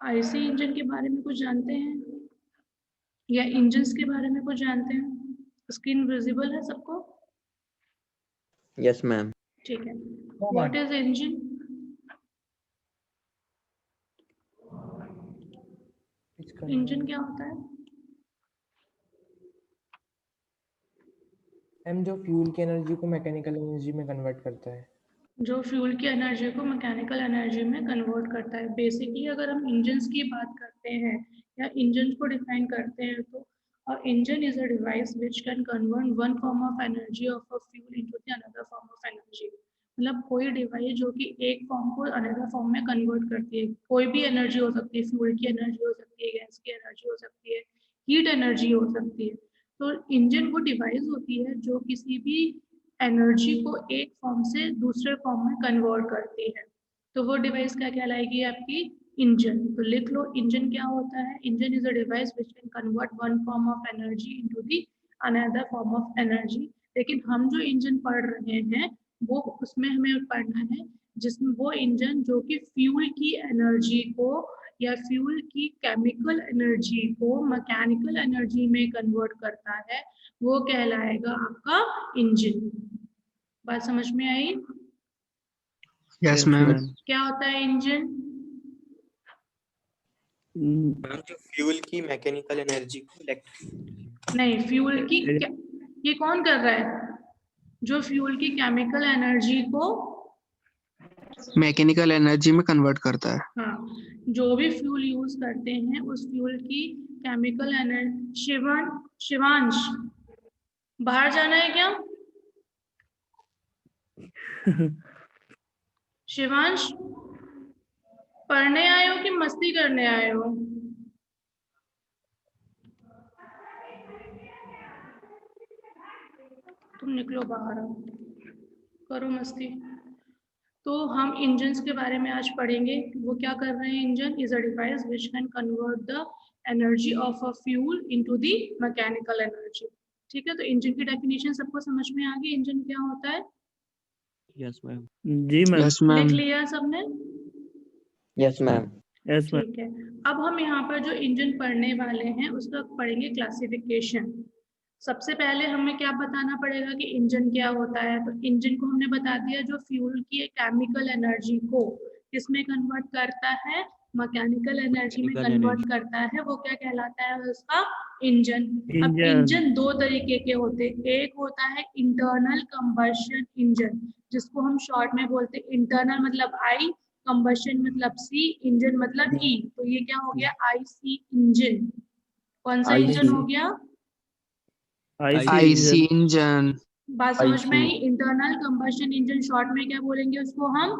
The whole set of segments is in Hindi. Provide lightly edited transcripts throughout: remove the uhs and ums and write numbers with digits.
आईसी इंजन के बारे में कुछ जानते हैं या इंजन्स के बारे में कुछ जानते हैं? स्क्रीन विजिबल है सबको? Yes ma'am. ठीक है। What is engine? इंजन क्या होता है? मैम जो फ्यूल की एनर्जी को मैकेनिकल एनर्जी में कन्वर्ट करता है। जो फ्यूल की एनर्जी को मैकेनिकल एनर्जी में कन्वर्ट करता है। बेसिकली अगर हम इंजन्स की बात करते हैं या इंजन को डिफाइन करते हैं तो engine is a device which can convert one form of energy of a fuel into the another form of energy. मतलब कोई डिवाइस जो कि एक फॉर्म को अनदर फॉर्म में कन्वर्ट करती है। कोई भी एनर्जी हो सकती है, फ्यूल की एनर्जी हो सकती है, गैस की एनर्जी हो सकती है, हीट एनर्जी हो सकती है। तो इंजन वो डिवाइस होती है जो किसी भी एनर्जी को एक फॉर्म से दूसरे फॉर्म में कन्वर्ट करती है। तो वो डिवाइस क्या कहलाएगी आपकी? इंजन। तो लिख लो इंजन क्या होता है। Engine is a device which can convert one form of energy into the another form of energy. लेकिन हम जो इंजन पढ़ रहे हैं वो उसमें हमें पढ़ना है जिसमें वो इंजन जो कि फ्यूल की एनर्जी को या फ्यूल की केमिकल एनर्जी को मैकेनिकल एनर्जी में कन्वर्ट करता है, वो कहलाएगा आपका इंजन। बात समझ में आई? Yes ma'am. क्या होता है इंजन? मैम जो फ्यूल की मैकेनिकल एनर्जी को नहीं, फ्यूल की ये कौन कर रहा है? जो फ्यूल की केमिकल एनर्जी को मैकेनिकल एनर्जी में कन्वर्ट करता है। हाँ, जो भी फ्यूल यूज करते हैं उस फ्यूल की केमिकल एनर्जी। शिवांश बाहर जाना है क्या? शिवांश पढ़ने आए हो कि मस्ती करने आए हो? तुम निकलो बाहर, आओ, करो मस्ती। तो हम इंजन्स के बारे में आज पढ़ेंगे। वो क्या कर रहे हैं? Engine is a device which can convert the energy of a fuel into the mechanical energy. ठीक है, तो इंजन की डेफिनेशन सबको समझ में आ गई? इंजन क्या होता है? Yes ma'am. जी मैम। Yes ma'am. लिख लिया सबने? Yes ma'am. Yes ma'am. ठीक है। अब हम यहाँ पर जो इंजन पढ़ने वाले हैं उसका पढ़ेंगे क्लासिफिकेशन। सबसे पहले हमें क्या बताना पड़ेगा कि इंजन क्या होता है। तो इंजन को हमने बता दिया जो फ्यूल की केमिकल एनर्जी को किसमें कन्वर्ट करता है? मैकेनिकल एनर्जी में कन्वर्ट करता है, वो क्या कहलाता है? उसका इंजन। अब इंजन दो तरीके के होते हैं। एक होता है इंटरनल कंबशन इंजन, जिसको हम शॉर्ट में बोलते हैं इंटरनल मतलब आई, कंबशन मतलब सी, इंजन मतलब ई। तो ये क्या हो गया? IC engine. कौन सा इंजन हो गया? IC engine. बात समझ में आई? इंटरनल कंबशन इंजन शॉर्ट में क्या बोलेंगे उसको हम?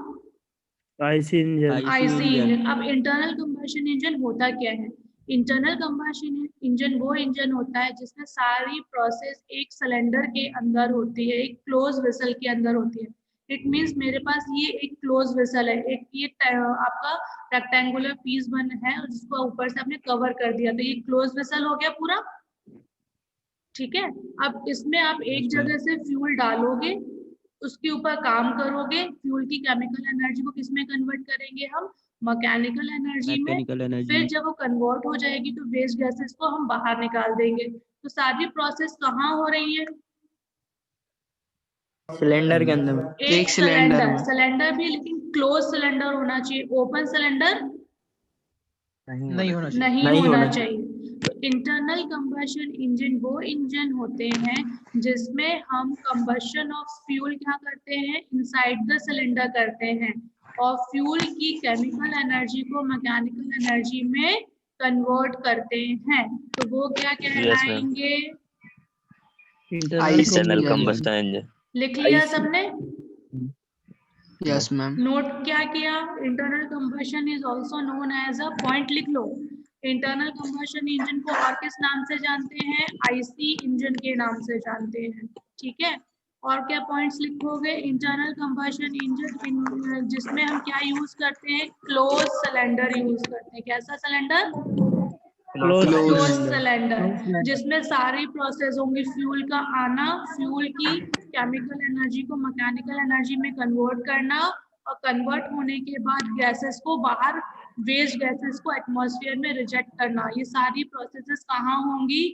IC engine. IC engine. अब इंटरनल कंबशन इंजन होता क्या है? इंटरनल कंबशन इंजन वो इंजन होता है जिसमें सारी प्रोसेस एक सिलेंडर के अंदर होती है, एक क्लोज वेसल के अंदर होती है। इट मीन्स मेरे पास ये एक क्लोज वेसल है, एक ये आपका रेक्टेंगुलर पीस बन है और जिसको ऊपर से आपने कवर कर दिया, तो ये क्लोज वेसल हो गया पूरा। ठीक है। अब इसमें आप एक जगह से फ्यूल डालोगे, उसके ऊपर काम करोगे, फ्यूल की केमिकल एनर्जी को किसमें कन्वर्ट करेंगे हम? मैकेनिकल एनर्जी में। फिर जब वो कन्वर्ट हो जाएगी तो वेस्ट गैसेस को हम बाहर निकाल देंगे। तो सारी प्रोसेस कहाँ हो रही है? सिलेंडर के अंदर। एक सिलेंडर भी, लेकिन क्लोज सिलेंडर होना चाहिए, ओपन सिलेंडर नहीं होना चाहिए। नहीं होना चाहिए। तो इंटरनल कंबशन इंजन वो इंजन होते हैं जिसमें हम कंबशन ऑफ फ्यूल क्या करते हैं? इनसाइड द सिलेंडर करते हैं और फ्यूल की केमिकल एनर्जी को मैकेनिकल एनर्जी में कन्वर्ट करते हैं। तो वो क्या कहलाएंगे? Internal combustion engine. लिख लिया सबने? Yes ma'am. नोट क्या किया? Internal combustion is also known as uh, point लिख लो, इंटरनल कंबशन इंजन को और किस नाम से जानते हैं? आईसी इंजन के नाम से जानते हैं। ठीक है। और क्या पॉइंट्स लिखोगे? इंटरनल कंबशन इंजन जिसमें हम क्या यूज करते हैं? क्लोज सिलेंडर यूज करते हैं। कैसा सिलेंडर? क्लोज सिलेंडर, जिसमें सारी प्रोसेस होंगी, फ्यूल का आना, फ्यूल की केमिकल एनर्जी को मैकेनिकल एनर्जी में कन्वर्ट करना और कन्वर्ट होने के बाद गैसेस को बाहर वेस्ट गैसेस को एटमॉस्फेयर में रिजेक्ट करना। ये सारी प्रोसेसेस कहाँ होंगी?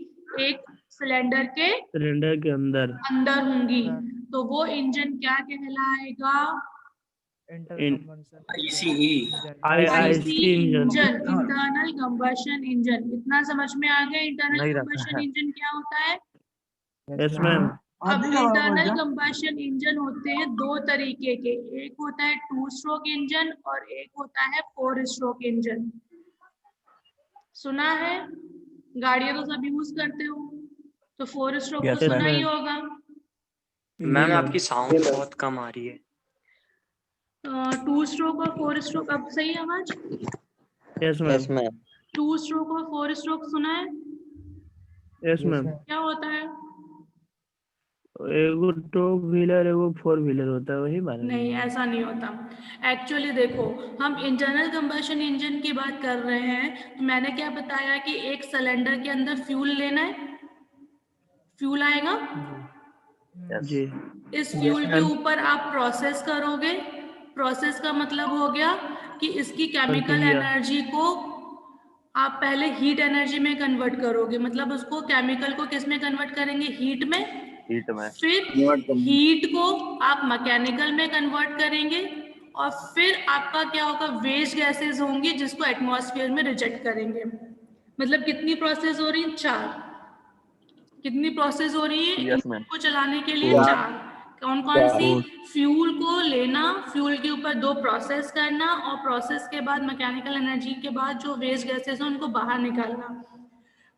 एक सिलेंडर के सिलेंडर के अंदर अंदर होंगी। तो वो इंजन क्या कहलाएगा? ICE IC engine. Internal combustion engine. इतना समझ में आ गया इंटरनल कंबशन इंजन क्या होता है? Yes ma'am. अब इंटरनल कंबशन इंजन होते हैं दो तरीके के, एक होता है 2 स्ट्रोक इंजन और एक होता है 4 स्ट्रोक इंजन। सुना है? गाड़ियां तो सब यूज करते हो, तो 4 स्ट्रोक तो Yes, सुना ma'am. ही होगा। मैम आपकी साउंड बहुत कम आ रही है। 2 स्ट्रोक और 4 स्ट्रोक, अब सही है आवाज? Yes ma'am. 2 स्ट्रोक और 4 स्ट्रोक सुना है? Yes ma'am. क्या होता है? एगो 2 व्हीलर एगो 4 व्हीलर होता है, वही बात है। नहीं, ऐसा नहीं होता। एक्चुअली देखो, हम इंटरनल कंबशन इंजन की बात कर रहे हैं, तो मैंने क्या बताया कि एक सिलेंडर के अंदर फ्यूल लेना है, फ्यूल आएगा, जी। इस फ्यूल के ऊपर आप प्रोसेस करोगे। प्रोसेस का मतलब हो गया कि इसकी केमिकल प्रक्रिया। एनर्जी को आप पहले हीट एनर्जी में कन्वर्ट करोगे, मतलब उसको केमिकल को किस में कन्वर्ट करेंगे? हीट में। फिर हीट को आप मैकेनिकल में कन्वर्ट करेंगे और फिर आपका क्या होगा? वेस्ट गैसेस होंगी जिसको एटमॉस्फेयर में रिजेक्ट करेंगे। मतलब कितनी प्रोसेस हो रही है? 4। कितनी प्रोसेस हो रही है? इंजन को चलाने के लिए 4। कौन कौन सी? फ्यूल को लेना, फ्यूल के ऊपर 2 प्रोसेस करना और प्रोसेस के बाद मैकेनिकल एनर्जी के बाद जो वेस्ट गैसेस हैं उनको बाहर निकालना।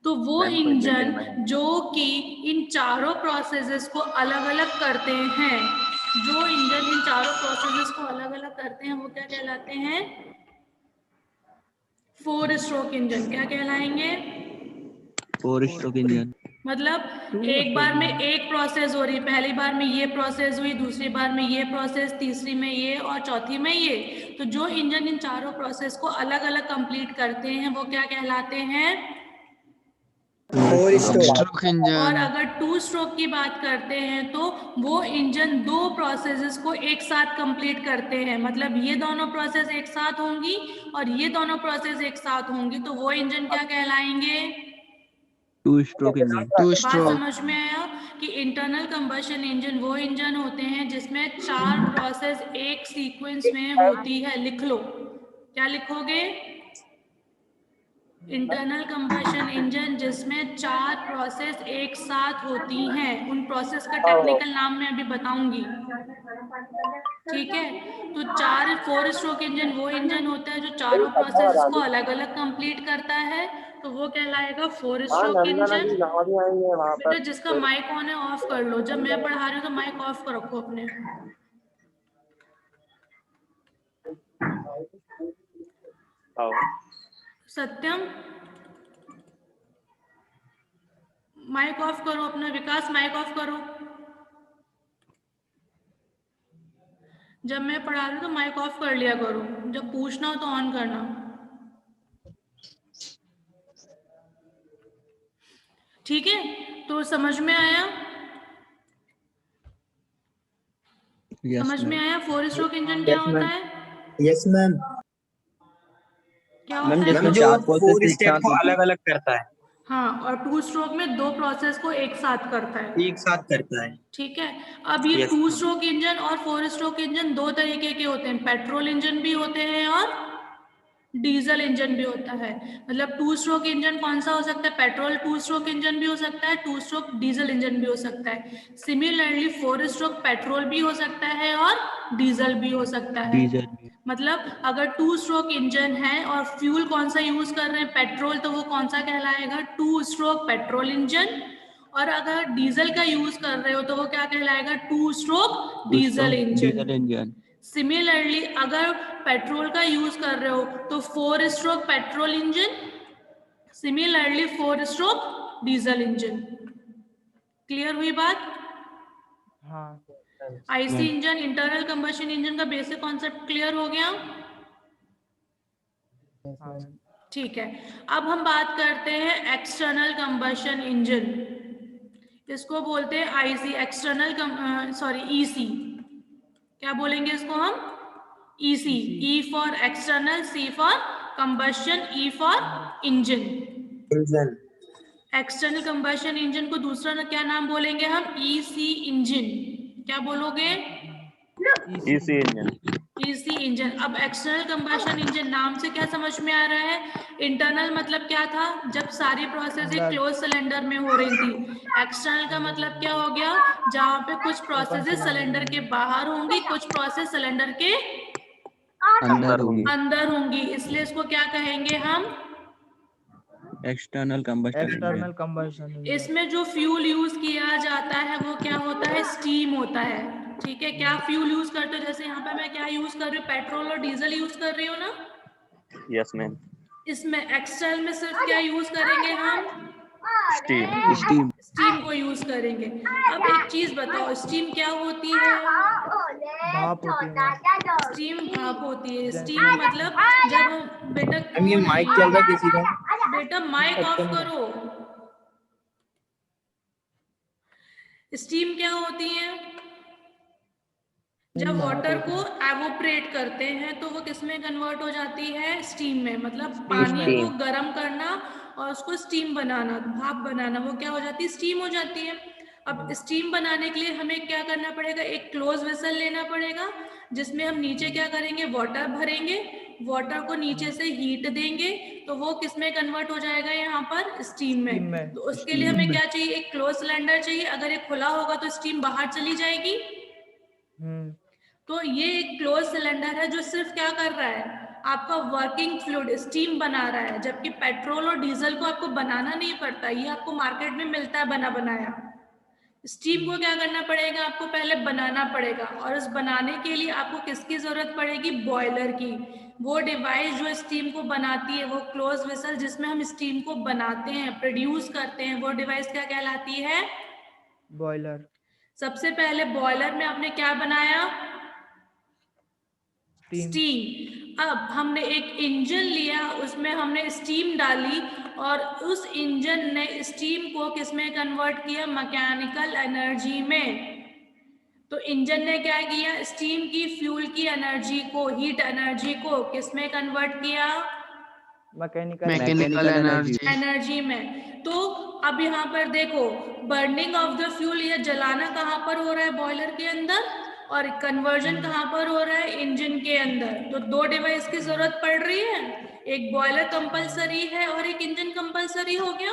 तो वो इंजन जो कि इन चारों प्रोसेसेस को अलग अलग करते हैं, जो इंजन इन चारों प्रोसेसेस को अलग अलग करते हैं, वो क्या कहलाते हैं? 4 स्ट्रोक इंजन। क्या कहलाएंगे? 4 स्ट्रोक इंजन। मतलब एक बार में एक प्रोसेस हो रही, पहली बार में ये प्रोसेस हुई, दूसरी बार में ये प्रोसेस, तीसरी में ये और चौथी में ये। तो जो इंजन इन चारों प्रोसेस को अलग अलग कंप्लीट करते हैं वो क्या कहलाते हैं? 4 स्ट्रोक और इंजन। अगर 2 स्ट्रोक की बात करते हैं तो वो इंजन 2 प्रोसेसेस को एक साथ कंप्लीट करते हैं। मतलब ये दोनों प्रोसेस एक साथ होंगी और ये दोनों प्रोसेस एक साथ होंगी, तो वो इंजन क्या कहलाएंगे? 2 स्ट्रोक इंजन। 2 बात स्ट्रोक। समझ में आया कि इंटरनल कंबशन इंजन वो इंजन होते हैं जिसमें 4 प्रोसेस एक सीक्वेंस में होती है। लिख लो। क्या लिखोगे? इंटरनल कंबशन इंजन जिसमें 4 प्रोसेस एक साथ होती हैं। उन प्रोसेस का टेक्निकल नाम मैं अभी बताऊंगी, ठीक है? तो 4 स्ट्रोक इंजन वो इंजन होता है जो चारों प्रोसेस को अलग अलग कंप्लीट करता है, तो वो कहलाएगा 4 स्ट्रोक इंजन। बेटा जिसका माइक ऑन है ऑफ कर लो, जब मैं पढ़ा रही हूँ तो माइक ऑफ कर रखो अपने। सत्यम माइक ऑफ करो अपना। विकास माइक ऑफ करो। जब मैं पढ़ा रही हूँ तो माइक ऑफ कर लिया करो, जब पूछना हो तो ऑन करना। ठीक है? तो समझ में आया? समझ में आया 4 स्ट्रोक इंजन क्या होता है? Yes ma'am. क्या होता है? मैम जो 4 स्टेप को अलग अलग करता है, हाँ, और 2 स्ट्रोक में 2 प्रोसेस को एक साथ करता है। एक साथ करता है। ठीक है? अब ये Yes, 2 स्ट्रोक इंजन और 4 स्ट्रोक इंजन 2 तरीके के होते हैं। पेट्रोल इंजन भी होते हैं और डीजल इंजन भी होता है। मतलब 2 स्ट्रोक इंजन कौन सा हो सकता है? पेट्रोल 2 स्ट्रोक इंजन भी हो सकता है, 2 स्ट्रोक डीजल इंजन भी हो सकता है। सिमिलरली 4 स्ट्रोक पेट्रोल भी हो सकता है और डीजल भी हो सकता है। मतलब अगर 2 स्ट्रोक इंजन है और फ्यूल कौन सा यूज कर रहे हैं? पेट्रोल, तो वो कौन सा कहलाएगा? 2 स्ट्रोक पेट्रोल इंजन। और अगर डीजल का यूज कर रहे हो तो वो क्या कहलाएगा? 2 स्ट्रोक डीजल इंजन। सिमिलरली अगर पेट्रोल का यूज कर रहे हो तो 4 stroke petrol engine, similarly 4 stroke diesel engine. Clear हुई बात? हाँ। IC engine, internal combustion engine का बेसिक कॉन्सेप्ट क्लियर हो गया? ठीक है। अब हम बात करते हैं एक्सटर्नल कंबशन इंजन। इसको बोलते हैं आईसी, एक्सटर्नल ईसी। क्या बोलेंगे इसको हम? EC. E for external, C for combustion, E for engine. Engine. External combustion engine को दूसरा क्या नाम बोलेंगे हम? EC engine. क्या बोलोगे? EC engine. EC engine. अब एक्सटर्नल कंबशन इंजन नाम से क्या समझ में आ रहा है? इंटरनल मतलब क्या था? जब सारी प्रोसेस एक क्लोज सिलेंडर में हो रही थी। एक्सटर्नल का मतलब क्या हो गया? जहाँ पे कुछ प्रोसेसेस सिलेंडर के बाहर होंगी, कुछ प्रोसेस सिलेंडर के अंदर होगी। अंदर होंगी, इसलिए इसको क्या कहेंगे हम? External combustion. इसमें जो फ्यूल यूज किया जाता है वो क्या होता है? स्टीम होता है। ठीक है, क्या फ्यूल यूज करते हो? जैसे यहाँ पे मैं क्या यूज कर रही हूँ? पेट्रोल और डीजल यूज कर रही हूँ ना। Yes ma'am. इसमें एक्सटर्नल में सिर्फ क्या यूज करेंगे हम? स्टीम। स्टीम को यूज करेंगे। अब एक चीज बताओ, स्टीम क्या होती है? भाप होती है। स्टीम भाप होती है। स्टीम मतलब जब बेटा ये कौन माइक है? चल रहा है किसी का? बेटा माइक ऑफ करो। स्टीम क्या होती है? जब वाटर को एवोपरेट करते हैं तो वो किस में कन्वर्ट हो जाती है? स्टीम में। मतलब पानी को गर्म करना और उसको स्टीम बनाना, भाप बनाना, वो क्या हो जाती है? स्टीम हो जाती है। अब स्टीम बनाने के लिए हमें क्या करना पड़ेगा? एक क्लोज वेसल लेना पड़ेगा, जिसमें हम नीचे क्या करेंगे? वाटर भरेंगे, वाटर को नीचे से हीट देंगे, तो वो किस में कन्वर्ट हो जाएगा? यहाँ पर स्टीम में। तो उसके लिए हमें क्या चाहिए? एक क्लोज सिलेंडर चाहिए। अगर ये खुला होगा तो स्टीम बाहर चली जाएगी। तो ये एक क्लोज सिलेंडर है जो सिर्फ क्या कर रहा है? आपका वर्किंग फ्लूइड स्टीम बना रहा है, जबकि पेट्रोल और डीजल को आपको बनाना नहीं पड़ता, ये आपको मार्केट में मिलता है बना बनाया। स्टीम को क्या करना पड़ेगा? आपको पहले बनाना पड़ेगा, और इस बनाने के लिए आपको किसकी जरूरत पड़ेगी? बॉयलर की। वो डिवाइस जो स्टीम को बनाती है, वो क्लोज वेसल जिसमें हम स्टीम को बनाते हैं, प्रोड्यूस करते हैं, वो डिवाइस क्या कहलाती है? बॉयलर। सबसे पहले बॉयलर में आपने क्या बनाया? स्टीम। अब हमने एक इंजन लिया, उसमें हमने स्टीम डाली, और उस इंजन ने स्टीम को किसमें कन्वर्ट किया? मैकेनिकल एनर्जी में। तो इंजन ने क्या किया? स्टीम की फ्यूल की एनर्जी को, हीट एनर्जी को किसमें कन्वर्ट किया? मैकेनिकल एनर्जी में। तो अब यहाँ पर देखो, बर्निंग ऑफ द फ्यूल, ये जलाना कहाँ पर हो रहा है? बॉयलर के अंदर। और कन्वर्जन कहाँ पर हो रहा है? इंजन के अंदर। तो दो डिवाइस की जरूरत पड़ रही है, एक बॉयलर कंपलसरी है और एक इंजन कंपलसरी हो गया।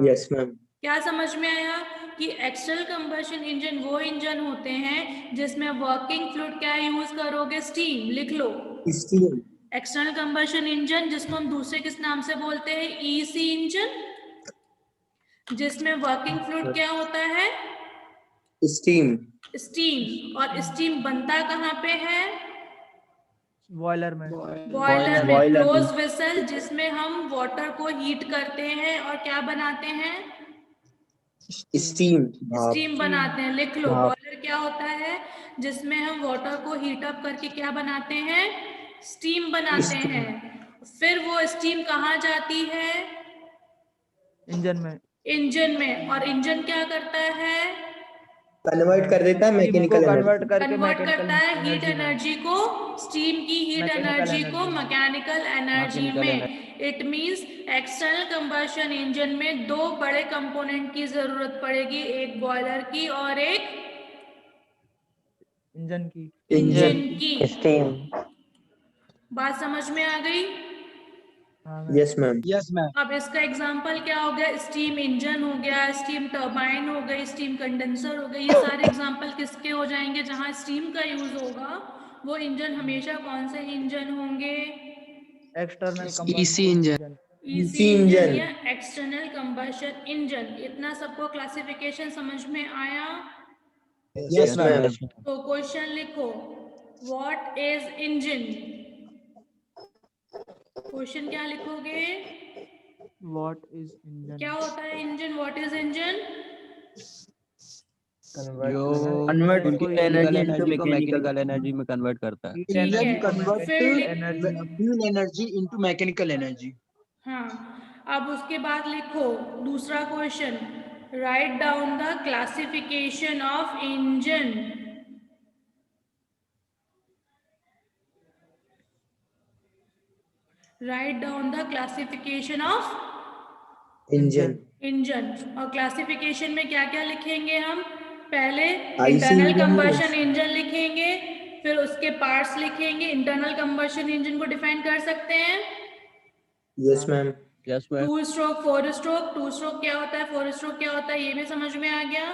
Yes ma'am. क्या समझ में आया? कि एक्सटर्नल कंबशन इंजन वो इंजन होते हैं जिसमें वर्किंग फ्लूइड क्या यूज करोगे? स्टीम। लिख लो, स्टीम। एक्सटर्नल कंबशन इंजन, जिसको हम दूसरे किस नाम से बोलते हैं? ईसी इंजन, जिसमें वर्किंग फ्लूइड क्या होता है? स्टीम। स्टीम। और स्टीम बनता कहाँ पे है? बॉयलर में। बॉयलर में। क्लोज वेसल जिसमें हम वाटर को हीट करते हैं और क्या बनाते हैं? स्टीम। स्टीम बनाते हैं। लिख लो, भाप। बॉयलर क्या होता है? जिसमें हम वाटर को हीट अप करके क्या बनाते हैं? स्टीम बनाते हैं। फिर वो स्टीम कहाँ जाती है? इंजन में। इंजन में। और इंजन क्या करता है? कन्वर्ट कर देता है मैकेनिकल एनर्जी। कन्वर्ट करता है हीट एनर्जी को, स्टीम की हीट एनर्जी को मैकेनिकल एनर्जी में। It means external combustion engine में दो बड़े कंपोनेंट की जरूरत पड़ेगी, एक बॉयलर की और एक इंजन की। स्टीम। बात समझ में आ गई? Yes ma'am. अब इसका एग्जाम्पल क्या हो गया? स्टीम इंजन हो गया, स्टीम टरबाइन हो गई, स्टीम कंडेंसर हो गई। ये सारे एग्जाम्पल किसके हो जाएंगे? जहां स्टीम का यूज होगा, वो इंजन हमेशा कौन से इंजन होंगे? EC engine. ईसी इंजन या एक्सटर्नल कंबशन इंजन। इतना सबको क्लासिफिकेशन समझ में आया? Yes ma'am. तो क्वेश्चन लिखो, व्हाट इज इंजन? क्वेश्चन क्या लिखोगे? What is engine? क्या होता है इंजन? What is engine? जो कन्वर्ट मैकेनिकल एनर्जी में कन्वर्ट करता है। ठीक है, फिर fuel energy into mechanical energy. हाँ, अब उसके बाद लिखो दूसरा question, write down the classification of engine. Write down the classification of engine engine. और क्लासिफिकेशन में क्या क्या लिखेंगे हम? पहले IC internal engine combustion engine लिखेंगे, फिर उसके पार्ट्स लिखेंगे। इंटरनल कंबशन इंजन को डिफाइन कर सकते हैं। Yes ma'am yes ma'am 2 stroke 4 stroke, 2 stroke क्या होता है, 4 स्ट्रोक क्या होता है, ये भी समझ में आ गया।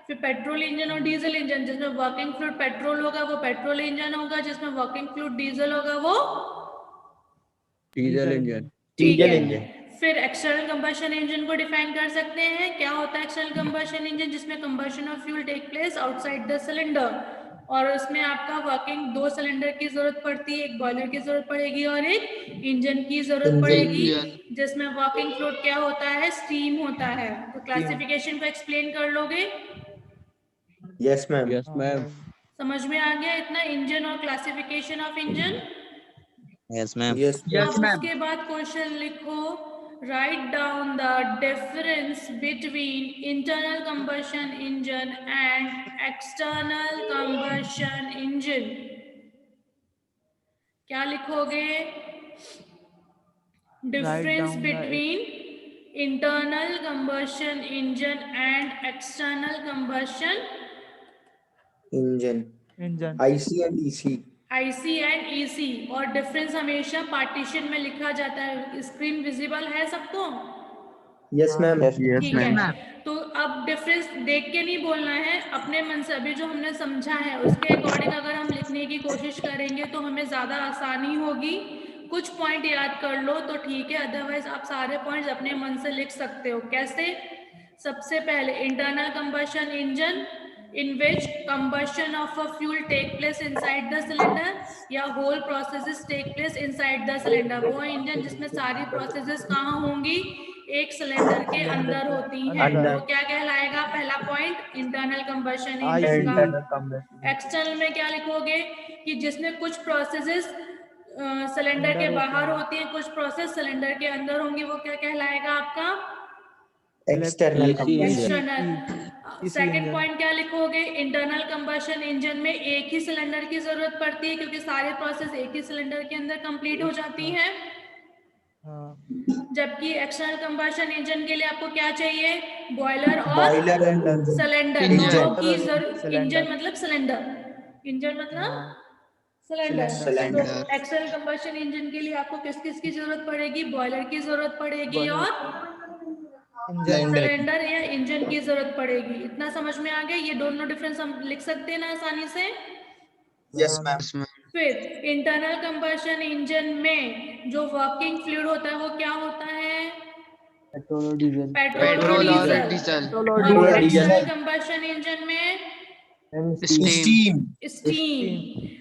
फिर पेट्रोल इंजन और डीजल इंजन, जिसमें वर्किंग फ्लूइड पेट्रोल होगा वो पेट्रोल इंजन होगा, जिसमें वर्किंग फ्लूइड डीजल होगा वो डीजल इंजन ठीक डीजल है। इंजन फिर एक्सटर्नल कंबशन इंजन को डिफाइन कर सकते हैं। क्या होता है एक्सटर्नल कंबशन इंजन? जिसमें combustion of fuel take place outside the cylinder, और उसमें आपका वर्किंग 2 सिलेंडर की जरूरत पड़ती है, एक बॉयलर की जरूरत पड़ेगी और एक इंजन की जरूरत इंजन पड़ेगी, जिसमें वर्किंग फ्लूइड क्या होता है, स्टीम होता है। तो क्लासिफिकेशन को एक्सप्लेन कर लोगे? यस मैम यस मैम समझ में आ गया इतना इंजन और classification of engine? Yes ma'am yes Yes, अब ma'am. उसके बाद क्वेश्चन लिखो, write down the difference between internal combustion engine and external combustion engine. क्या लिखोगे? Difference between internal combustion engine and external combustion engine IC and EC IC and EC। और डिफरेंस हमेशा पार्टीशन में लिखा जाता है। स्क्रीन विजिबल है सबको? यस मैम यस ठीक मैम है, तो अब डिफरेंस देख के नहीं बोलना है, अपने मन से अभी जो हमने समझा है उसके अकॉर्डिंग अगर हम लिखने की कोशिश करेंगे तो हमें ज़्यादा आसानी होगी। कुछ पॉइंट याद कर लो तो ठीक है, अदरवाइज आप सारे पॉइंट्स अपने मन से लिख सकते हो। कैसे? सबसे पहले internal combustion engine in which combustion of a fuel take place inside the cylinder, या whole processes take place inside the cylinder। वो इंजन जिसमें सारी प्रोसेसेस कहाँ होंगी? एक सिलेंडर के अंदर होती हैं। वो क्या कहलाएगा? पहला पॉइंट इंटरनल कंबशन इंजन का। एक्सटर्नल में क्या लिखोगे? कि जिसमें कुछ प्रोसेसेस सिलेंडर के बाहर होती हैं, कुछ प्रोसेस सिलेंडर के अंदर होंगी, वो क्या कहलाएगा आपका? External AC engine external. Second point क्या लिखोगे? इंटरनल कंबशन इंजन में एक ही सिलेंडर की जरूरत पड़ती है, क्योंकि सारी प्रोसेस एक ही सिलेंडर के अंदर कंप्लीट हो जाती हैं। जबकि एक्सटर्नल कंबशन इंजन के लिए आपको क्या चाहिए? बॉयलर और बॉयलर एंड सिलेंडर दोनों की जरूरत। इंजन मतलब सिलेंडर, इंजन मतलब सिलेंडर। सिलेंडर। तो एक्सटर्नल कंबशन इंजन के लिए आपको किस किस की जरूरत पड़ेगी? बॉयलर की जरूरत पड़ेगी और सिलेंडर या इंजन की जरूरत पड़ेगी। इतना समझ में आ गया? ये दोनों डिफरेंस हम लिख सकते हैं ना आसानी से। यस मैम फिर इंटरनल कंबशन इंजन में जो वर्किंग फ्लूइड होता है वो क्या होता है? पेट्रोल और डीजल पेट्रोल और डीजल। और एक्सटर्नल कंबशन इंजन में Steam. स्टीम।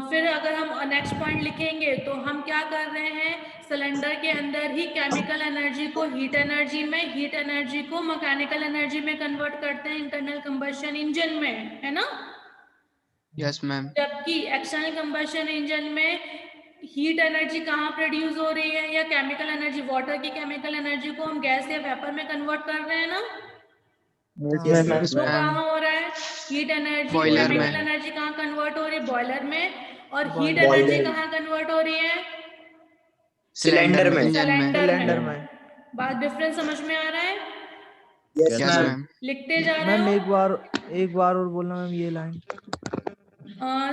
फिर अगर हम नेक्स्ट पॉइंट लिखेंगे तो हम क्या कर रहे हैं? सिलेंडर के अंदर ही केमिकल एनर्जी को हीट एनर्जी में, हीट एनर्जी को मैकेनिकल एनर्जी में कन्वर्ट करते हैं इंटरनल कंबशन इंजन में, है ना? Yes ma'am. जबकि एक्सटर्नल कंबशन इंजन में हीट एनर्जी कहाँ प्रोड्यूस हो रही है? या केमिकल एनर्जी, वाटर की केमिकल एनर्जी को हम गैस या वेपर में कन्वर्ट कर रहे हैं ना? यस मैम तो कहाँ हो रहा है? हीट एनर्जी, Boiler केमिकल में। एनर्जी कहाँ कन्वर्ट हो रही है? बॉयलर में। और हीट Boiler एनर्जी में। कहाँ कन्वर्ट हो रही है? सिलेंडर में सिलेंडर में। बात डिफरेंस समझ में आ रहा है? Yes yes ma'am ma'am. लिखते जा रहे हो? एक बार और बोलना मैम ये लाइन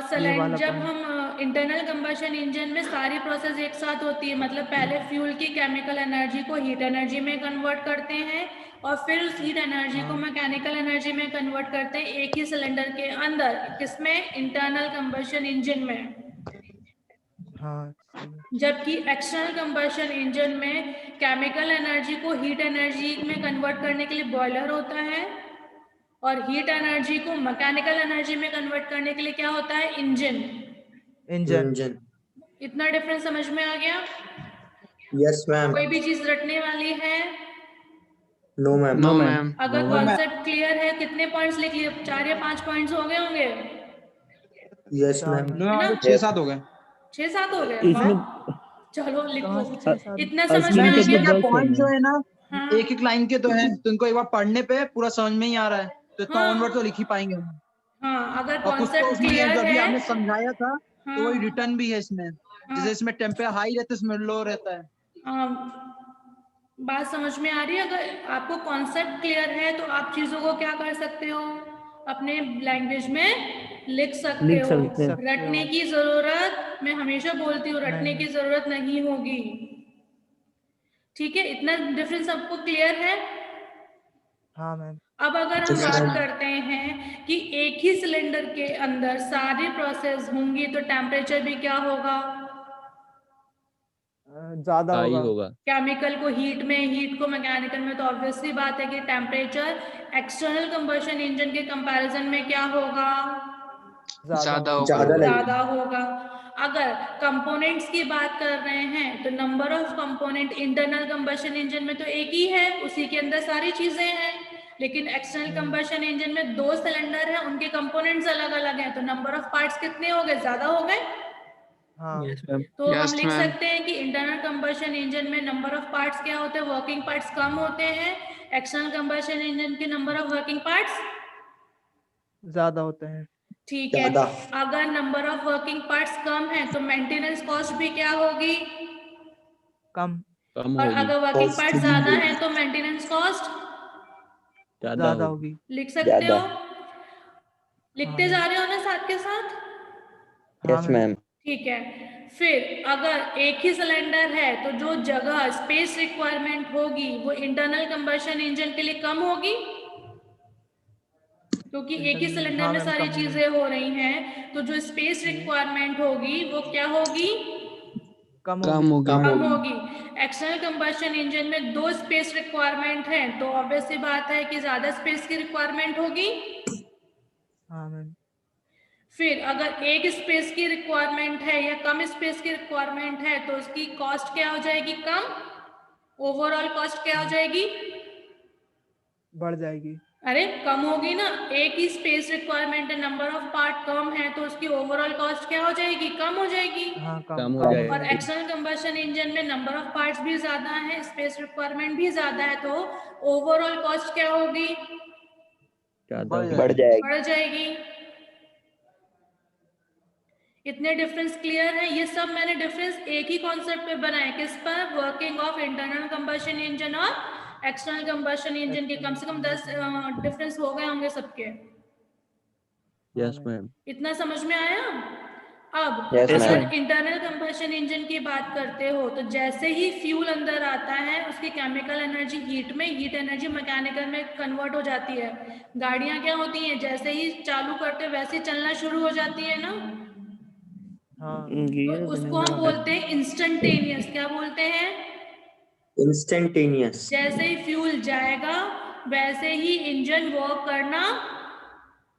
सिलेंडर जब हम इंटरनल कंबशन इंजन में सारी प्रोसेस एक साथ होती है, मतलब पहले फ्यूल की केमिकल एनर्जी को हीट एनर्जी में कन्वर्ट करते हैं और फिर उस हीट एनर्जी को मैकेनिकल एनर्जी में कन्वर्ट करते हैं एक ही सिलेंडर के अंदर। किसमें? इंटरनल कंबशन इंजन में। जबकि एक्सटर्नल कंबशन इंजन में केमिकल एनर्जी को हीट एनर्जी में कन्वर्ट करने के लिए बॉयलर होता है और हीट एनर्जी को मैकेनिकल एनर्जी में कन्वर्ट करने के लिए क्या होता है? इंजन। इतना डिफरेंस समझ में आ गया? यस मैम कोई भी चीज रटने वाली है? No ma'am no ma'am. अगर कॉन्सेप्ट क्लियर है, कितने पॉइंट्स लिख लिए? 4 या 5 पॉइंट्स हो गए होंगे? यस मैम No, 6-7 हो गए. 6-7 हो गए? वाह। चलो लिखो। इतना समझ इसमें में आ कितने गया? दस पॉइंट जो है ना हाँ। एक एक लाइन के तो है, तो इनको एक बार पढ़ने पे पूरा समझ में ही आ रहा है, तो इतना हाँ। ऑनवर्ड तो लिख ही पाएंगे हम। हाँ, अगर और कुछ तो कॉन्सेप्ट उसमें क्लियर जो अभी है। आपने समझाया था तो वही हाँ। रिटर्न भी है इसमें। जैसे इसमें टेम्परेचर हाई रहता है, इसमें लो रहता है। बात समझ में आ रही है? अगर आपको कॉन्सेप्ट क्लियर है तो आप चीजों को क्या कर सकते हो, अपने लैंग्वेज में लिख सकते हो। रटने की जरूरत, मैं हमेशा बोलती हूँ, रटने की जरूरत नहीं होगी। ठीक है, इतना डिफरेंस आपको क्लियर है? हाँ मैम। अब अगर हम बात करते हैं कि एक ही सिलेंडर के अंदर सारी प्रोसेस होंगी तो टेम्परेचर भी क्या होगा? ज्यादा हाई होगा। होगा। केमिकल को हीट में, हीट को मैकेनिकल में, तो ऑब्वियसली बात है कि टेम्परेचर एक्सटर्नल कंबशन इंजन के कंपैरिजन में क्या होगा? ज्यादा ज्यादा होगा। लगेगा। ज्यादा होगा। अगर कंपोनेंट्स की बात कर रहे हैं तो number of component internal combustion engine में तो एक ही है, उसी के अंदर सारी चीजें हैं। लेकिन एक्सटर्नल कंबशन इंजन में 2 सिलेंडर है, उनके कंपोनेंट्स अलग अलग हैं, तो नंबर ऑफ पार्ट्स कितने हो गए? ज्यादा हो गए। हाँ यस मैम। तो Yes, हम लिख ma'am. सकते हैं कि इंटरनल कंबशन इंजन में नंबर ऑफ पार्ट्स क्या होते हैं? वर्किंग पार्ट्स कम होते हैं। एक्सटर्नल कंबशन इंजन के नंबर ऑफ वर्किंग पार्ट्स ज्यादा होते हैं। ठीक है। ज्यादा। अगर नंबर ऑफ वर्किंग पार्ट्स कम है तो मेंटेनेंस कॉस्ट भी क्या होगी? कम। कम और होगी। अगर वर्किंग Cost पार्ट्स भी ज्यादा होगी। है तो मेंटेनेंस कॉस्ट ज्यादा ज्यादा होगी। होगी। लिख सकते ज्यादा। हो? लिखते जा रहे हो ना साथ के साथ? हाँ यस मैम। मैम। ठीक है। फिर अगर एक ही सिलेंडर है तो जो जगह स्पेस रिक्वायरमेंट होगी वो इंटरनल कंबशन इंजन के लिए कम होगी, क्योंकि एक ही सिलेंडर हाँ में मैम, सारी कम होगी। चीजें हो रही हैं, तो जो स्पेस रिक्वायरमेंट होगी वो क्या होगी? कम कम होगी। होगी। कम होगी। एक्सटर्नल कंबशन इंजन में 2 स्पेस रिक्वायरमेंट है, तो ऑब्वियस सी बात है कि ज्यादा स्पेस की रिक्वायरमेंट होगी। हाँ मैम। फिर अगर एक स्पेस की रिक्वायरमेंट है या कम स्पेस की रिक्वायरमेंट है तो उसकी कॉस्ट क्या हो जाएगी? कम। ओवरऑल कॉस्ट क्या हो जाएगी? बढ़ जाएगी। अरे कम होगी ना, एक ही स्पेस रिक्वायरमेंट है, नंबर ऑफ पार्ट कम है, तो उसकी ओवरऑल कॉस्ट क्या हो जाएगी? कम हो जाएगी। हाँ कम कम हो हो जाएगी। और एक्सटर्नल कंबशन इंजन में नंबर ऑफ पार्ट्स भी ज्यादा है, स्पेस रिक्वायरमेंट भी ज्यादा है, तो ओवरऑल कॉस्ट क्या होगी? ज्यादा बढ़ होगी। बढ़ जाएगी। जाएगी। बढ़ जाएगी। इतने डिफरेंस क्लियर है? ये सब मैंने डिफरेंस एक ही कॉन्सेप्ट पे बनाए, किस पर? Working of internal combustion engine और एक्सटर्नल कंबशन इंजन के कम से कम 10 डिफरेंस हो गए होंगे सबके। Yes ma'am. इतना समझ में आया? अब Yes, अगर ma'am. इंटरनल कंबशन इंजन की बात करते हो तो जैसे ही फ्यूल अंदर आता है उसकी केमिकल एनर्जी हीट में, हीट एनर्जी मैकेनिकल में कन्वर्ट हो जाती है। गाड़ियां क्या होती हैं, जैसे ही चालू करते वैसे ही चलना शुरू हो जाती है ना, हाँ तो उसको हम बोलते हैं इंस्टेंटेनियस। क्या बोलते हैं? इंस्टेंटेनियस। जैसे ही फ्यूल जाएगा वैसे ही इंजन वर्क करना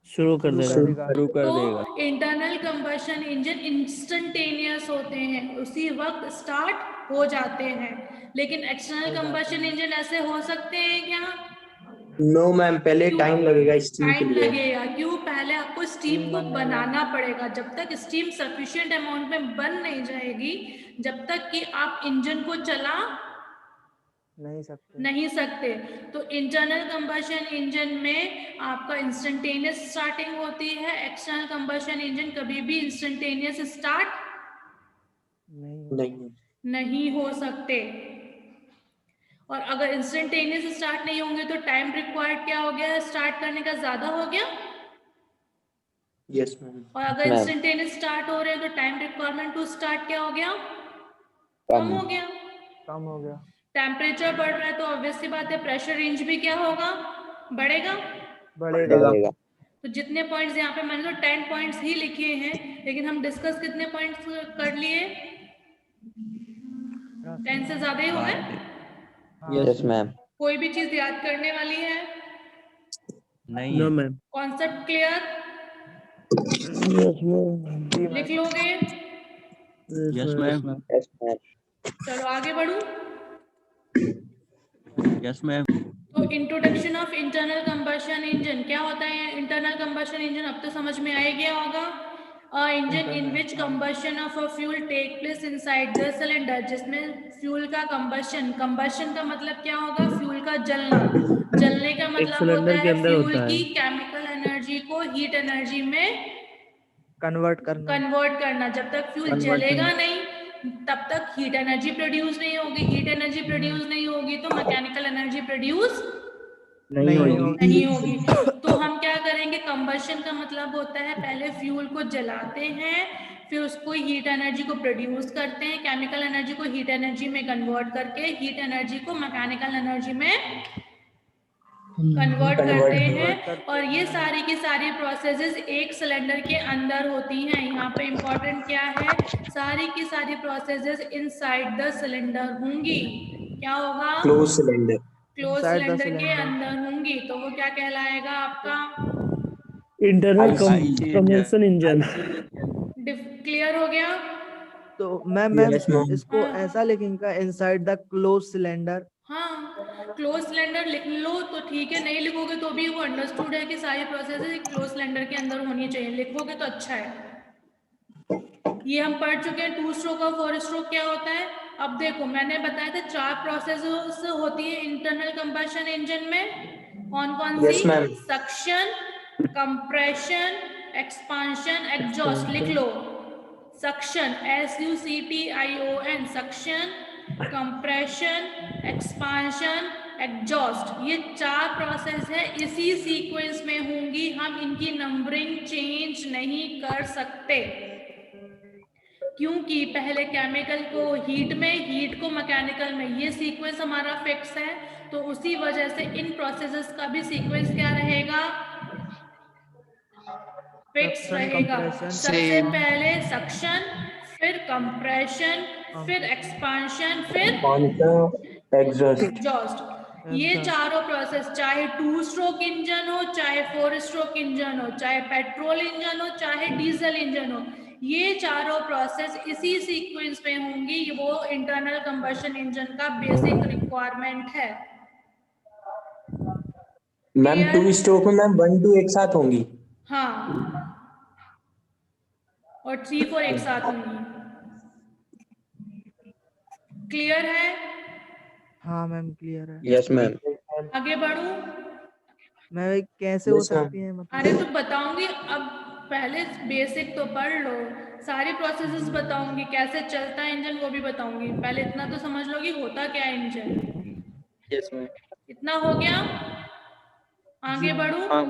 शुरू कर देगा। शुरू कर देगा। तो इंटरनल कंबशन इंजन इंस्टेंटेनियस होते हैं, उसी वक्त स्टार्ट हो जाते हैं। लेकिन एक्सटर्नल कंबशन इंजन ऐसे हो सकते हैं क्या? नो मैम, पहले क्यों? टाइम लगेगा स्टीम के टाइम लिए। लगेगा। क्यों? पहले आपको स्टीम को बनाना पड़ेगा। जब तक स्टीम सफिशिएंट अमाउंट में बन नहीं जाएगी, जब तक कि आप इंजन को चला नहीं सकते। तो इंटरनल कंबशन इंजन में आपका इंस्टेंटेनियस स्टार्टिंग होती है, एक्सटर्नल कंबशन इंजन कभी भी इंस्टेंटेनियस स्टार्ट नहीं। नहीं हो सकते। और अगर इंस्टेंटेनियस स्टार्ट नहीं होंगे तो टाइम रिक्वायर्ड क्या हो गया? स्टार्ट करने का ज्यादा हो गया। Yes ma'am. और अगर Ma'am. इंस्टेंटेनियस स्टार्ट हो रहे हैं तो टाइम रिक्वायरमेंट टू स्टार्ट क्या हो गया? कम। हो गया। कम हो गया। टेम्परेचर बढ़ रहा है तो ऑब्वियस सी बात है प्रेशर रेंज भी क्या होगा? बढ़ेगा। बढ़ेगा। तो जितने पॉइंट्स यहाँ पे मैंने तो 10 पॉइंट्स ही लिखे हैं, लेकिन हम डिस्कस कितने पॉइंट्स कर लिए? 10 से ज्यादा ही हो गए। Yes ma'am. कोई भी चीज याद करने वाली है? नहीं है। मैम। Concept clear? लिख लोगे? Yes ma'am. Yes ma'am. चलो आगे बढ़ूं। Yes ma'am. तो introduction of internal combustion engine क्या होता है? इंटरनल कंबशन इंजन अब तो समझ में आ ही गया होगा। Engine in which combustion of a fuel take place inside the cylinder, जिसमें फ्यूल का कंबशन, कंबशन का मतलब क्या होगा? फ्यूल का जलना। जलने का मतलब होता है फ्यूल की केमिकल एनर्जी को हीट एनर्जी में कन्वर्ट करना। कन्वर्ट करना। जब तक फ्यूल जलेगा नहीं तब तक हीट एनर्जी प्रोड्यूस नहीं होगी, हीट एनर्जी प्रोड्यूस नहीं होगी तो मैकेनिकल एनर्जी प्रोड्यूस नहीं होगी। नहीं होगी। तो हम क्या करेंगे, कंबशन का मतलब होता है पहले फ्यूल को जलाते हैं, फिर उसको हीट एनर्जी को प्रोड्यूस करते हैं, केमिकल एनर्जी को हीट एनर्जी में कन्वर्ट करके हीट एनर्जी को मैकेनिकल एनर्जी में कन्वर्ट करते हैं। और ये सारी की सारी प्रोसेसेस एक सिलेंडर के अंदर होती हैं। यहाँ पे इम्पोर्टेंट क्या है, सारी की सारी प्रोसेसेस इनसाइड द सिलेंडर होंगी। क्या होगा, close cylinder, close Inside the cylinder के cylinder. अंदर होंगी। तो वो क्या कहलाएगा आपका, internal IC combustion engine. Clear हो गया। तो मैम Yes, ma'am. इसको हाँ। ऐसा लिखेंगे इनसाइड द क्लोज सिलेंडर। हाँ, क्लोज सिलेंडर लिख लो तो ठीक है, नहीं लिखोगे तो भी वो अंडरस्टूड है कि सारी प्रोसेस क्लोज सिलेंडर के अंदर होनी चाहिए, लिखोगे तो अच्छा है। ये हम पढ़ चुके हैं 2 स्ट्रोक और 4 स्ट्रोक क्या होता है। अब देखो मैंने बताया था 4 प्रोसेस होती है इंटरनल कंबशन इंजन में। कौन कौन Yes, सी, ma'am. Suction, compression, expansion, exhaust. लिख लो, suction SUCTION, suction, compression, expansion, exhaust. ये 4 प्रोसेस है, इसी सीक्वेंस में होंगी, हम इनकी नंबरिंग चेंज नहीं कर सकते क्योंकि पहले केमिकल को हीट में, हीट को मैकेनिकल में, ये सीक्वेंस हमारा फिक्स है। तो उसी वजह से इन प्रोसेसेस का भी सीक्वेंस क्या रहेगा, फिक्स Suction, रहेगा। compression. सबसे Same. पहले सक्शन, फिर कंप्रेशन, फिर एक्सपांशन, फिर एग्जॉस्ट। एग्जॉस्ट। ये चारों प्रोसेस, चाहे 2 स्ट्रोक इंजन हो, चाहे 4 स्ट्रोक इंजन हो, चाहे पेट्रोल इंजन हो, चाहे डीजल इंजन हो, ये चारों प्रोसेस इसी सीक्वेंस में होंगी। वो इंटरनल कंबशन इंजन का बेसिक रिक्वायरमेंट है। मैम 2 स्ट्रोक में मैम 1 2 एक साथ होंगी। हाँ, और 3 4 एक साथ होंगी। क्लियर है। हाँ मैम क्लियर है। Yes ma'am. आगे बढ़ूं। मैं कैसे हो Yes, ma'am. सकती है मतलब। अरे तो बताऊंगी, अब पहले बेसिक तो पढ़ लो, सारी प्रोसेसेस बताऊंगी, कैसे चलता है इंजन वो भी बताऊंगी। पहले इतना तो समझ लो कि होता क्या है इंजन। Yes ma'am. इतना हो गया, आगे बढ़ूं। हाँ।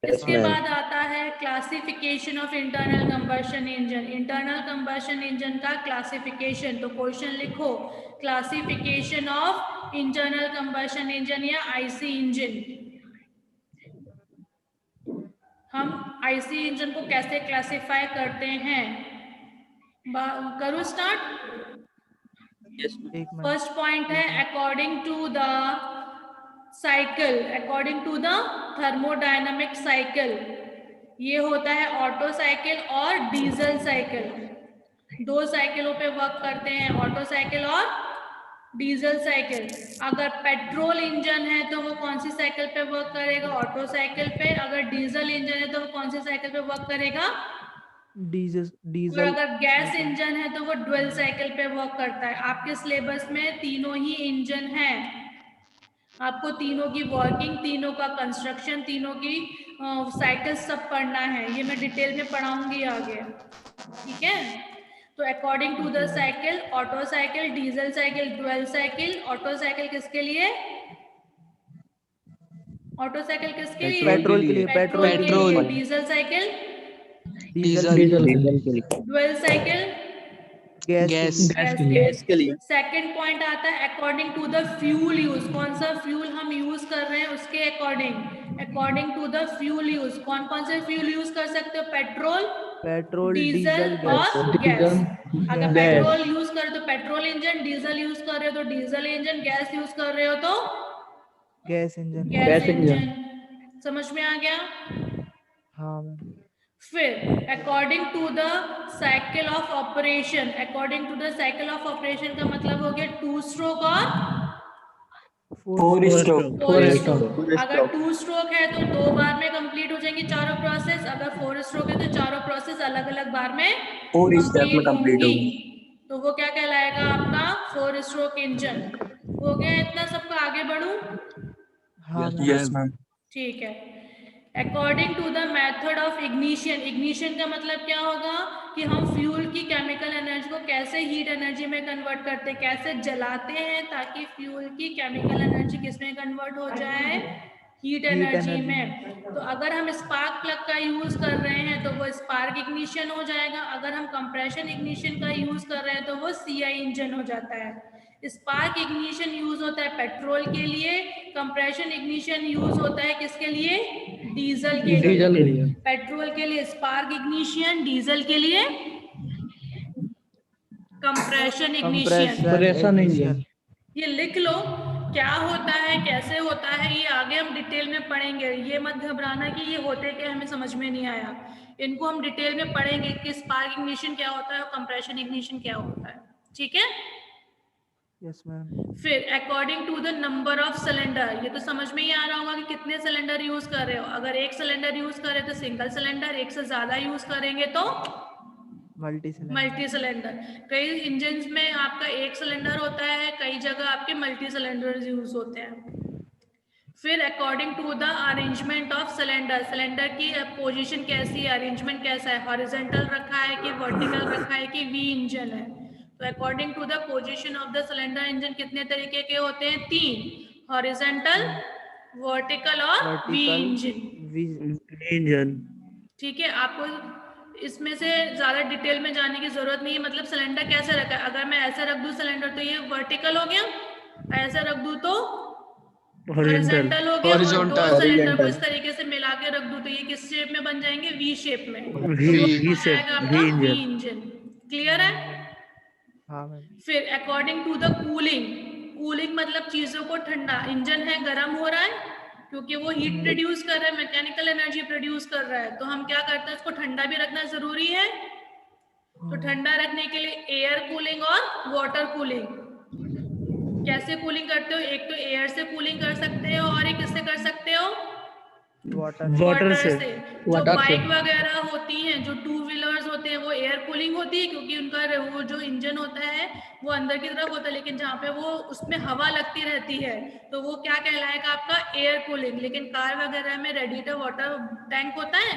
इसके ma'am. बाद आता है classification of internal combustion engine. Internal combustion engine का क्लासिफिकेशन, तो क्वेश्चन लिखो, classification of internal combustion engine या आईसी इंजन। हम आईसी इंजन को कैसे क्लासिफाई करते हैं, करूं स्टार्ट। यस एक मिनट। फर्स्ट पॉइंट है according to the cycle, according to the thermodynamic cycle. ये होता है ऑटो साइकिल और डीजल साइकिल। 2 साइकिलों पे वर्क करते हैं, ऑटो साइकिल और डीजल साइकिल। अगर पेट्रोल इंजन है तो वो कौन सी साइकिल पे वर्क करेगा, ऑटो साइकिल पे। अगर डीजल इंजन है तो वो कौन सी साइकिल पे वर्क करेगा, डीजल और डीजल अगर गैस इंजन है तो वो ड्यूल साइकिल पे वर्क करता है। आपके सिलेबस में तीनों ही इंजन है, आपको तीनों की वर्किंग, तीनों का कंस्ट्रक्शन, तीनों की साइकिल सब पढ़ना है। ये मैं डिटेल में पढ़ाऊंगी आगे, ठीक है। तो according to the cycle, Otto cycle, diesel cycle, dual cycle. Otto cycle किसके लिए, ऑटो साइकिल किसके लिए, पेट्रोल के लिए। पेट्रोल के पेट्रोल। लिए। Diesel cycle, diesel. Dual cycle, gas. Gas के लिए। सेकंड पॉइंट आता है according to the fuel use, कौन सा फ्यूल हम यूज कर रहे हैं उसके according. According to the fuel use, कौन कौन से फ्यूल यूज कर सकते हो, पेट्रोल, डीजल और गैस। अगर पेट्रोल यूज कर रहे हो तो पेट्रोल इंजन, डीजल यूज कर रहे हो तो डीजल इंजन, गैस यूज कर रहे हो तो गैस इंजन। Gas engine. समझ में आ गया। हाँ मैम। फिर according to the cycle of operation, according to the cycle of operation का मतलब हो गया 2 स्ट्रोक और 4 स्ट्रोक। 4 स्ट्रोक। अगर 2 स्ट्रोक है तो 2 बार में कंप्लीट हो जाएंगी चारों प्रोसेस। अगर 4 स्ट्रोक है तो चारों प्रोसेस अलग अलग बार में 4 स्टेप में कंप्लीट होगी। तो वो क्या कहलाएगा आपका 4 स्ट्रोक इंजन। हो गया इतना सबका, आगे बढ़ूं। हाँ यस मैम। ठीक है। According to the method of ignition, ignition का मतलब क्या होगा कि हम फ्यूल की केमिकल एनर्जी को कैसे हीट एनर्जी में कन्वर्ट करते हैं, कैसे जलाते हैं ताकि फ्यूल की केमिकल एनर्जी किसमें कन्वर्ट हो जाए, हीट एनर्जी में। तो अगर हम स्पार्क प्लग का यूज कर रहे हैं तो वो स्पार्क इग्निशन हो जाएगा, अगर हम कंप्रेशन इग्निशन का यूज कर रहे हैं तो वो सीआई इंजन हो जाता है। स्पार्क इग्निशन यूज होता है पेट्रोल के लिए, कंप्रेशन इग्निशन यूज होता है किसके लिए, डीजल के लिए। पेट्रोल के लिए स्पार्क इग्निशन, डीजल के लिए कंप्रेशन इग्निशन। ये लिख लो क्या होता है, कैसे होता है, ये आगे हम डिटेल में पढ़ेंगे। ये मत घबराना कि ये होते क्या हमें समझ में नहीं आया, इनको हम डिटेल में पढ़ेंगे कि स्पार्क इग्निशन क्या होता है और कंप्रेशन इग्निशन क्या होता है, ठीक है। Yes ma'am. फिर according to the number of cylinder, ये तो समझ में ही आ रहा होगा कि कितने सिलेंडर यूज कर रहे हो। अगर एक सिलेंडर यूज कर रहे तो सिंगल सिलेंडर, एक से ज्यादा यूज करेंगे तो मल्टी सिलेंडर। कई इंजन में आपका एक सिलेंडर होता है, कई जगह आपके मल्टी सिलेंडर यूज होते हैं। फिर according to the arrangement of cylinder, cylinder की पोजीशन कैसी है, अरेंजमेंट कैसा है, हॉरिजॉन्टल रखा है कि वर्टिकल रखा है कि वी इंजन है। तो according to the position of the cylinder engine कितने तरीके के होते हैं, 3, हॉरिजॉन्टल, वर्टिकल और वी इंजन। ठीक है, आपको इसमें से ज्यादा डिटेल में जाने की जरूरत नहीं है। मतलब सिलेंडर कैसे रखा है, अगर मैं ऐसे रख दूं सिलेंडर तो ये वर्टिकल हो गया, ऐसे रख दूं तो हॉरिजॉन्टल हो गया, और दो सिलेंडर को इस तरीके से मिला के रख दूं तो ये किस शेप में बन जाएंगे, वी शेप में। V engine. क्लियर है? हाँ मैम। फिर according to the cooling, cooling मतलब चीजों को ठंडा, इंजन है गर्म हो रहा है क्योंकि वो हीट प्रोड्यूस कर रहा है, मैकेनिकल एनर्जी प्रोड्यूस कर रहा है, तो हम क्या करते हैं, उसको ठंडा भी रखना जरूरी है। तो ठंडा रखने के लिए एयर कूलिंग और वाटर कूलिंग। कैसे कूलिंग करते हो, एक तो एयर से कूलिंग कर सकते हो और एक किससे कर सकते हो, वाटर से। जो बाइक वगैरह होती हैं, जो 2 व्हीलर्स होते हैं, वो एयर कूलिंग होती है क्योंकि उनका वो जो इंजन होता है वो अंदर की तरफ होता है, लेकिन जहाँ पे वो उसमें हवा लगती रहती है तो वो क्या कहलाएगा आपका, एयर कूलिंग। लेकिन कार वगैरह में रेडिएटर वाटर टैंक होता है,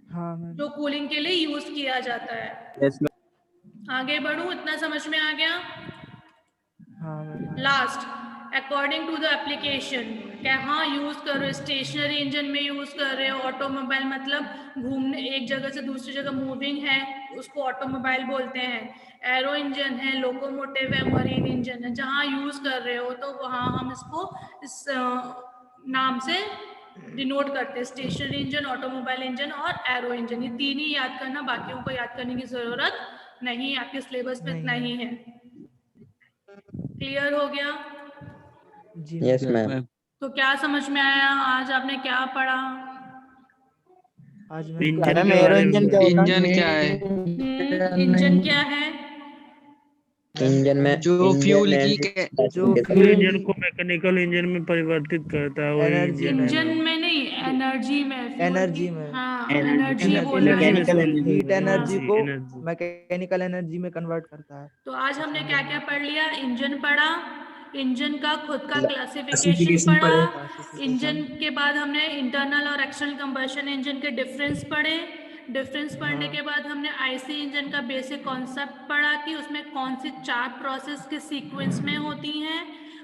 हाँ मैम। जो कूलिंग के लिए यूज किया जाता है। Yes ma'am. आगे बढ़ूं, इतना समझ में आ गया? हाँ मैम। Last, according to the application, क्या हाँ यूज कर रहे हो, स्टेशनरी इंजन में यूज कर रहे हो, ऑटोमोबाइल मतलब घूमने एक जगह से दूसरी जगह मूविंग है, उसको ऑटोमोबाइल बोलते हैं। एरो इंजन है, लोकोमोटिव है, मरीन इंजन है, जहाँ यूज कर रहे हो तो वहाँ हम इसको इस नाम से डिनोट करते हैं, स्टेशनरी इंजन, ऑटोमोबाइल इंजन और एरो इंजन। ये 3 ही याद करना, बाकियों को याद करने की जरूरत नहीं, आपके सिलेबस में इतना ही है। क्लियर हो गया? जी यस मैम। तो क्या समझ में आया, आज आपने क्या पढ़ा? आज मैडम एरो इंजन क्या होता इंजन क्या है? इंजन क्या है? इंजन में जो फ्यूल की जो फ्यूल इंजन को मैकेनिकल इंजन में परिवर्तित करता है वो एनर्जी इंजन में नहीं, एनर्जी में, एनर्जी में। हाँ एनर्जी बोल रहा है। हीट एनर्जी को मैकेनिकल एनर्जी में कन्वर्ट करता है। तो आज हमने क्या क्या पढ़ लिया, इंजन पढ़ा, इंजन का खुद का क्लासिफिकेशन पढ़ा, इंजन के बाद हमने इंटरनल और एक्सटर्नल कंबशन इंजन के डिफरेंस पढ़े, डिफरेंस पढ़ने के बाद हमने आईसी इंजन का बेसिक कॉन्सेप्ट पढ़ा कि उसमें कौन सी 4 प्रोसेस के सीक्वेंस में होती हैं,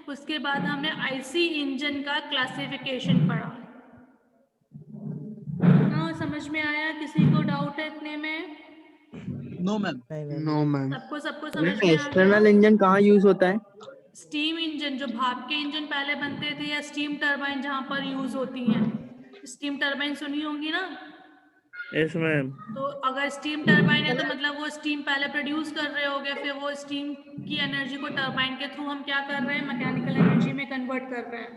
उसके बाद हमने आईसी इंजन का क्लासिफिकेशन पढ़ा। हाँ समझ में आया, किसी को डाउट है इतने में? No ma'am. No ma'am. सबको समझ में आ गया? एक्सटर्नल इंजन कहाँ यूज होता है? स्टीम इंजन, जो भाप के इंजन पहले बनते थे, या स्टीम टरबाइन जहाँ पर यूज होती हैं। स्टीम टरबाइन सुनी होंगी ना? Yes ma'am. तो अगर स्टीम टरबाइन है तो मतलब वो स्टीम पहले प्रोड्यूस कर रहे होंगे, फिर वो स्टीम की एनर्जी को टरबाइन के थ्रू हम क्या कर रहे हैं, मैकेनिकल एनर्जी में कन्वर्ट कर रहे हैं।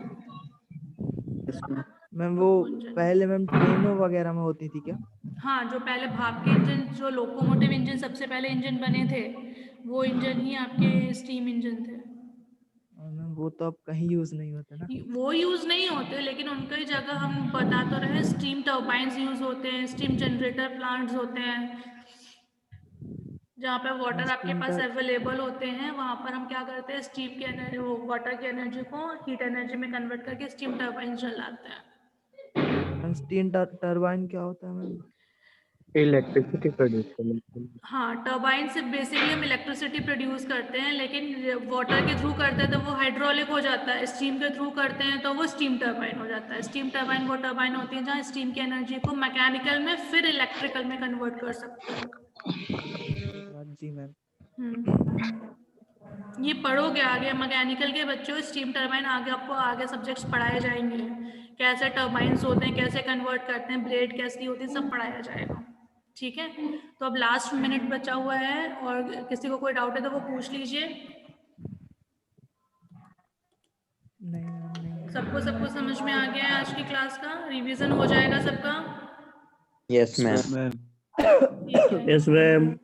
मैम वो पहले मैम ट्रेनों वगैरह में होती थी क्या? हाँ, जो पहले भाप के इंजन, जो लोकोमोटिव इंजन सबसे पहले इंजन बने थे, वो इंजन ही आपके स्टीम इंजन थे। मैम वो तो अब कहीं यूज नहीं होते ना। वो यूज नहीं होते, लेकिन उनकी जगह हम बता तो रहे, स्टीम टर्बाइंस यूज होते हैं, स्टीम जनरेटर प्लांट्स होते हैं, जहाँ पे वाटर आपके पास अवेलेबल होते हैं, वहाँ पर हम क्या करते हैं, स्टीम की एनर्जी, वाटर की एनर्जी को हीट एनर्जी में कन्वर्ट करके स्टीम टर्बाइंस चलाते हैं। स्टीम टरबाइन क्या होता है मैम? इलेक्ट्रिसिटी प्रोड्यूस करने। हाँ, टर्बाइन से बेसिकली हम इलेक्ट्रिसिटी प्रोड्यूस करते हैं, लेकिन वाटर के थ्रू करते हैं तो वो हाइड्रोलिक हो जाता है, स्टीम के थ्रू करते हैं तो वो स्टीम टर्बाइन हो जाता है। स्टीम टर्बाइन वो टर्बाइन होती है जहाँ स्टीम की एनर्जी को मैकेनिकल में फिर इलेक्ट्रिकल में कन्वर्ट कर सकते हैं। जी मैम। ये पढ़ोगे आगे, मैकेनिकल के बच्चों स्टीम टर्बाइन आगे आपको आगे सब्जेक्ट्स पढ़ाए जाएंगे, कैसे टर्बाइंस होते हैं, कैसे कन्वर्ट करते हैं, ब्लेड कैसी होती है, सब पढ़ाया जाएगा। ठीक है, तो अब लास्ट मिनट बचा हुआ है और किसी को कोई डाउट है तो वो पूछ लीजिए। नहीं। सबको समझ में आ गया है? आज की क्लास का रिवीजन हो जाएगा सबका? Yes ma'am. मैम ठीक है। Yes ma'am.